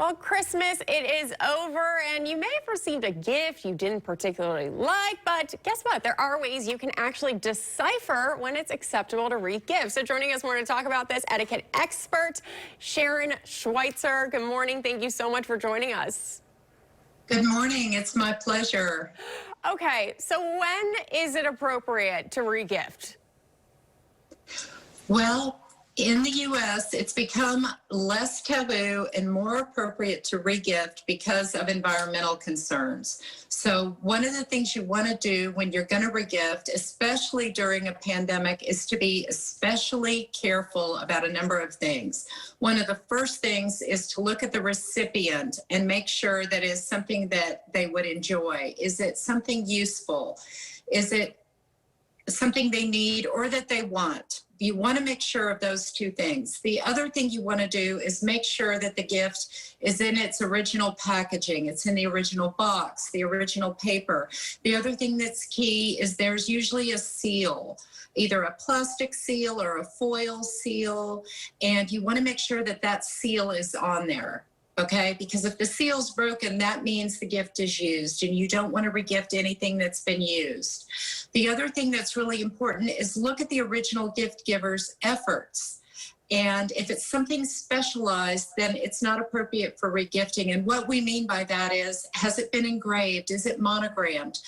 Well, Christmas, it is over, and you may have received a gift you didn't particularly like, but guess what? There are ways you can actually decipher when it's acceptable to re-gift. So joining us more to talk about this, etiquette expert Sharon Schweitzer. Good morning. Thank you so much for joining us. Good morning. It's my pleasure. Okay, so when is it appropriate to re-gift? Well, in the U.S., it's become less taboo and more appropriate to re-gift because of environmental concerns. So one of the things you want to do when you're going to re-gift, especially during a pandemic, is to be especially careful about a number of things. One of the first things is to look at the recipient and make sure that it's something that they would enjoy. Is it something useful? Is it something they need or that they want? You want to make sure of those two things. The other thing you want to do is make sure that the gift is in its original packaging. It's in the original box, the original paper. The other thing that's key is there's usually a seal, either a plastic seal or a foil seal, and you want to make sure that that seal is on there. Okay, because if the seal's broken, that means the gift is used, and you don't want to re-gift anything that's been used. The other thing that's really important is look at the original gift giver's efforts. And if it's something specialized, then it's not appropriate for regifting. And what we mean by that is, has it been engraved? Is it monogrammed?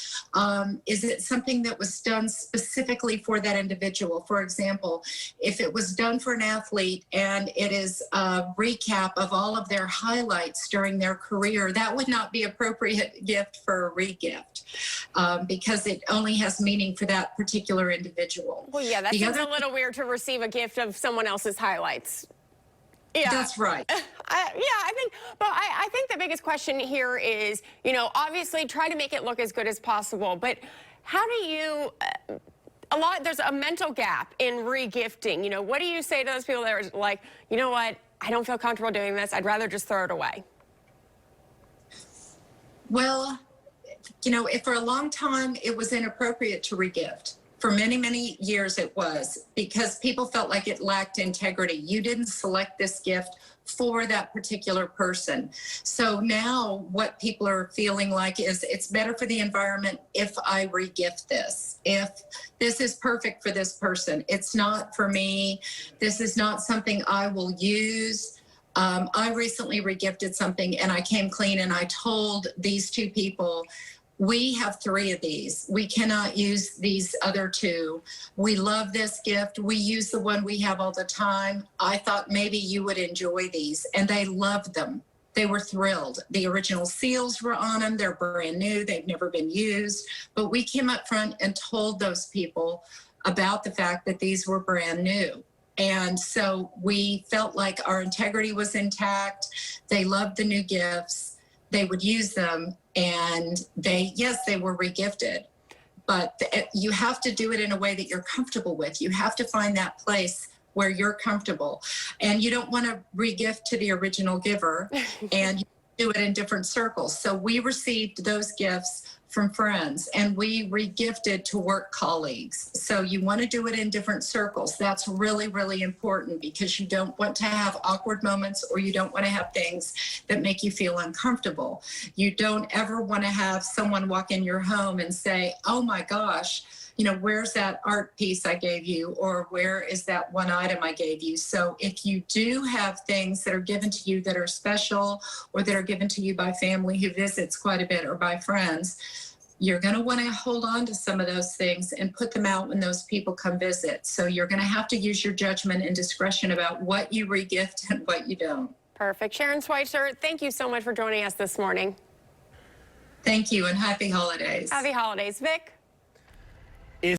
Is it something that was done specifically for that individual? For example, if it was done for an athlete and it is a recap of all of their highlights during their career, that would not be appropriate gift for a regift because it only has meaning for that particular individual. Well, yeah, that seems a little weird to receive a gift of someone else's highlights. Yeah, that's right. I think the biggest question here is, obviously try to make it look as good as possible, but how do you, there's a mental gap in re-gifting. What do you say to those people that are like, you know what, I don't feel comfortable doing this, I'd rather just throw it away? Well, if for a long time it was inappropriate to re-gift. For many, many years it was, because people felt like it lacked integrity. You didn't select this gift for that particular person. So now what people are feeling like is it's better for the environment if I re-gift this. If this is perfect for this person, it's not for me. This is not something I will use. I recently re-gifted something and I came clean and I told these two people, we have 3 of these. We cannot use these other 2. We love this gift. We use the one we have all the time. I thought maybe you would enjoy these. And they loved them. They were thrilled. The original seals were on them. They're brand new. They've never been used. But we came up front and told those people about the fact that these were brand new. And so we felt like our integrity was intact. They loved the new gifts. They would use them. And they were re-gifted, but you have to do it in a way that you're comfortable with. You have to find that place where you're comfortable, and you don't want to re-gift to the original giver and you do it in different circles. So we received those gifts from friends and we re-gifted to work colleagues. So you want to do it in different circles. That's really, really important because you don't want to have awkward moments or you don't want to have things that make you feel uncomfortable. You don't ever want to have someone walk in your home and say, oh my gosh, where's that art piece I gave you? Or where is that one item I gave you? So if you do have things that are given to you that are special or that are given to you by family who visits quite a bit or by friends, you're going to want to hold on to some of those things and put them out when those people come visit. So you're going to have to use your judgment and discretion about what you re-gift and what you don't. Perfect. Sharon Schweitzer, thank you so much for joining us this morning. Thank you, and happy holidays. Happy holidays. Vic?